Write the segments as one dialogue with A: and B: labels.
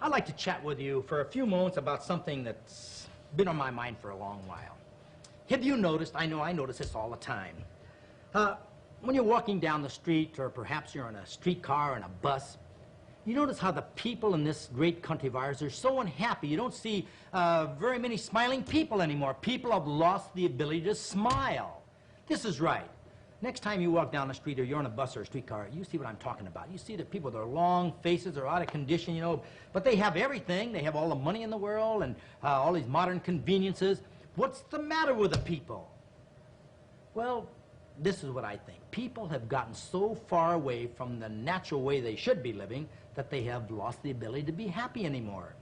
A: I'd like to chat with you for a few moments about something that's been on my mind for a long while. Have you noticed, I know I notice this all the time, when you're walking down the street, or perhaps you're in a streetcar or in a bus, you notice how the people in this great country of ours are so unhappy. You don't see very many smiling people anymore. People have lost the ability to smile. This is right. Next time you walk down the street or you're on a bus or a streetcar, you see what I'm talking about. You see the people with their long faces are out of condition, you know, but they have everything. They have all the money in the world and all these modern conveniences. What's the matter with the people? Well, this is what I think. People have gotten so far away from the natural way they should be living that they have lost the ability to be happy anymore.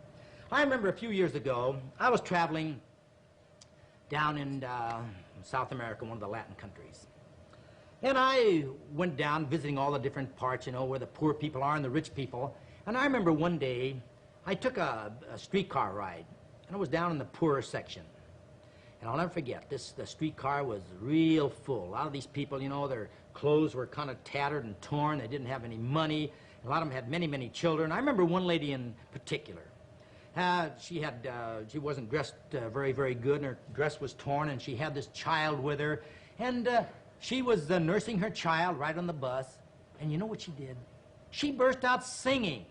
A: I remember a few years ago, I was traveling down in South America, one of the Latin countries. And I went down visiting all the different parts, you know, where the poor people are and the rich people. And I remember one day, I took a streetcar ride, and I was down in the poorer section. And I'll never forget, the streetcar was real full. A lot of these people, you know, their clothes were kind of tattered and torn. They didn't have any money. A lot of them had many, many children. I remember one lady in particular. She wasn't dressed very, very good, and her dress was torn, and she had this child with her. And she was nursing her child right on the bus. And you know what she did? She burst out singing.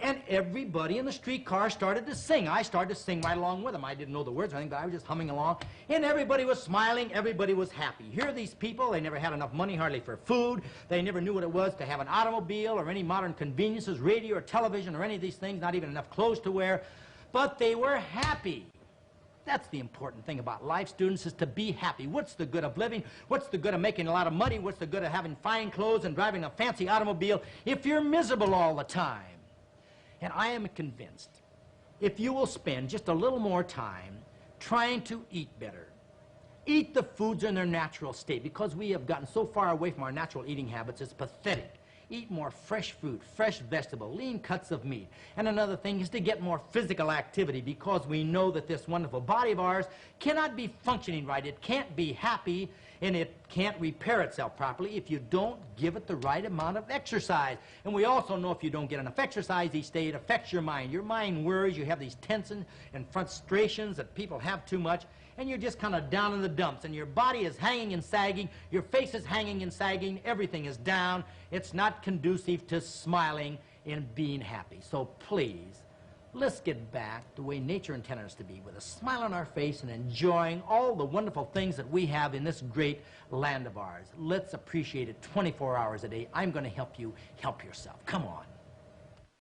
A: And everybody in the streetcar started to sing. I started to sing right along with them. I didn't know the words or anything, but I was just humming along. And everybody was smiling. Everybody was happy. Here are these people. They never had enough money hardly for food. They never knew what it was to have an automobile or any modern conveniences, radio or television or any of these things, not even enough clothes to wear. But they were happy. That's the important thing about life, students, is to be happy. What's the good of living? What's the good of making a lot of money? What's the good of having fine clothes and driving a fancy automobile if you're miserable all the time? And I am convinced, if you will spend just a little more time trying to eat better, eat the foods in their natural state, because we have gotten so far away from our natural eating habits, it's pathetic. Eat more fresh fruit, fresh vegetable, lean cuts of meat. And another thing is to get more physical activity, because we know that this wonderful body of ours cannot be functioning right. It can't be happy, and it can't repair itself properly if you don't give it the right amount of exercise. And we also know if you don't get enough exercise each day, it affects your mind. Your mind worries. You have these tensions and frustrations that people have too much, and you're just kind of down in the dumps, and your body is hanging and sagging, your face is hanging and sagging, everything is down. It's not conducive to smiling and being happy. So please, let's get back the way nature intended us to be, with a smile on our face and enjoying all the wonderful things that we have in this great land of ours. Let's appreciate it 24 hours a day. I'm going to help you help yourself. Come on.